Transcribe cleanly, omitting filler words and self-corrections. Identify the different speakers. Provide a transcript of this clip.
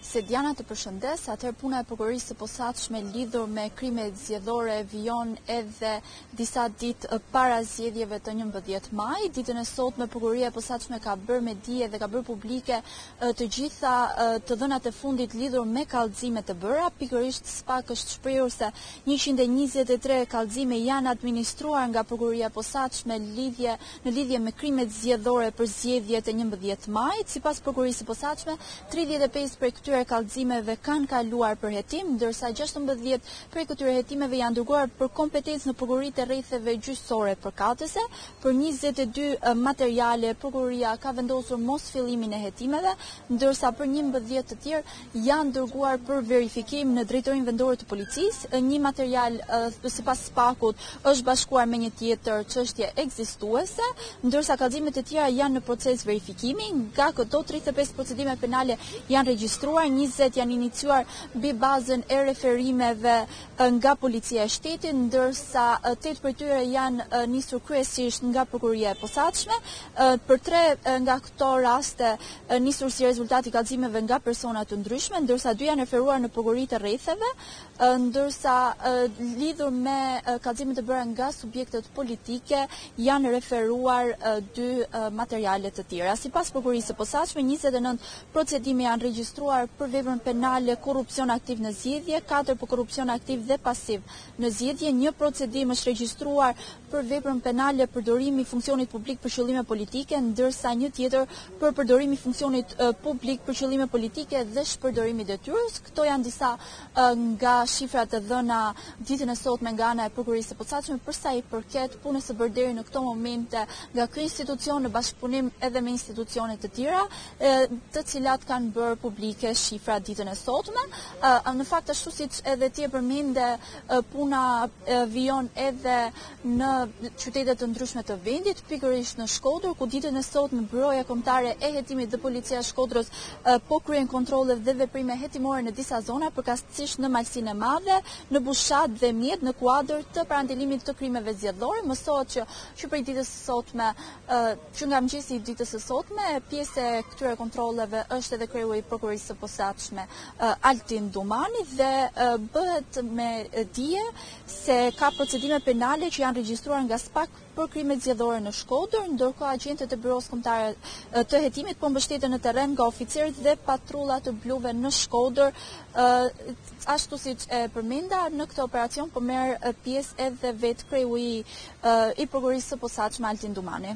Speaker 1: Se Diana të përshëndes, atëherë puna e prokurorisë së posaçme lidhur me krimet zgjedhore vijon edhe disa ditë para zgjedhjeve të 11 maj. Ditën e sotme prokuroria e posaçme ka bërë me dije dhe ka bërë publike të gjitha të dhënat e fundit lidhur me kallëzimet e bëra. Pikërisht SPAK është shprehur se 123 kallëzime janë administruar nga prokuroria e posaçme në lidhje me krimet zgjedhore për zgjedhjet e 11 majit. Sipas prokurorisë së posaçme, 35 prej këtyre kallëzimeve kanë kaluar për hetim, ndërsa 16 prej këtyre hetimeve janë dërguar për kompetencë në prokuroritë e rrethave gjyqësore përkatëse. Për 22 materiale prokuroria ka vendosur mos fillimin e hetimeve, ndërsa për 11 të tjerë janë dërguar për verifikim në drejtorinë vendore të policisë. Një material sipas SPAK-ut është bashkuar me një tjetër çështje ekzistuese, ndërsa kallëzimet e tjera janë në proces verifikimi. Nga këto 35 procedime penale janë regjistruar, 20 janë iniciuar mbi bazën e referimeve nga policia e shtetit, ndërsa 8 prej tyre janë nisur kryesisht nga prokuroria e posaçme. Për 3 nga këto raste nisur si rezultati i kallëzimeve nga persona të ndryshme, ndërsa 2 janë referuar në prokuroritë e rrethave, ndërsa lidhur me kallëzimet e bëra nga subjektet politike janë referuar 2 materiale të tjera. Sipas prokurorisë së posaçme, 29 procedime janë regjistruar për veprën penale korrupsion aktiv në zgjedhje, 4 për korrupsion aktiv dhe pasiv në zgjedhje, 1 procedim është regjistruar për veprën penale përdorimi i funksionit publik për qëllime politike, ndërsa një tjetër për përdorimi i funksionit publik për qëllime politike dhe shpërdorimi detyrës. Këto janë disa nga shifrat e dhëna ditën e sotme nga ana e prokurorisë së posaçme për sa i përket punës së bërë deri në këto momente nga ky institucion në bashkëpunim edhe me institucione të tjera, të cilat kanë bërë publike shifra ditën e sotme. Në fakt ashtu siç edhe ti e përmende, puna vijon edhe në qytete të ndryshme të vendit, pikërisht në Shkodër, ku ditën e sotme Byroja Kombëtare e Hetimit dhe Policia e Shkodrës po kryen kontrolle dhe veprime hetimore në disa zona, përkatësisht në Malsinë e Madhe, në Bushat dhe Mjet, në kuadër të parandalimit të krimeve zgjedhore. Mësohet që prej ditës së sotme, që nga mëngjesi i ditës së sotme, pjesë e këtyre kontrolleve është edhe kreu i prokurorisë së posaçme Altin Dumani dhe bëhet me dije se ka procedime penale që janë regjistruar nga SPAK për krimet zgjedhore në Shkodër, ndërkohë agjentët e Byros Kombëtare të Hetimit po mbështeten në terren nga oficerët dhe patrullat të bluve në Shkodër. Ashtu siç e përmenda, në këtë operacion po merr pjesë edhe vetë kreu i prokurorisë së posaçme Altin Dumani.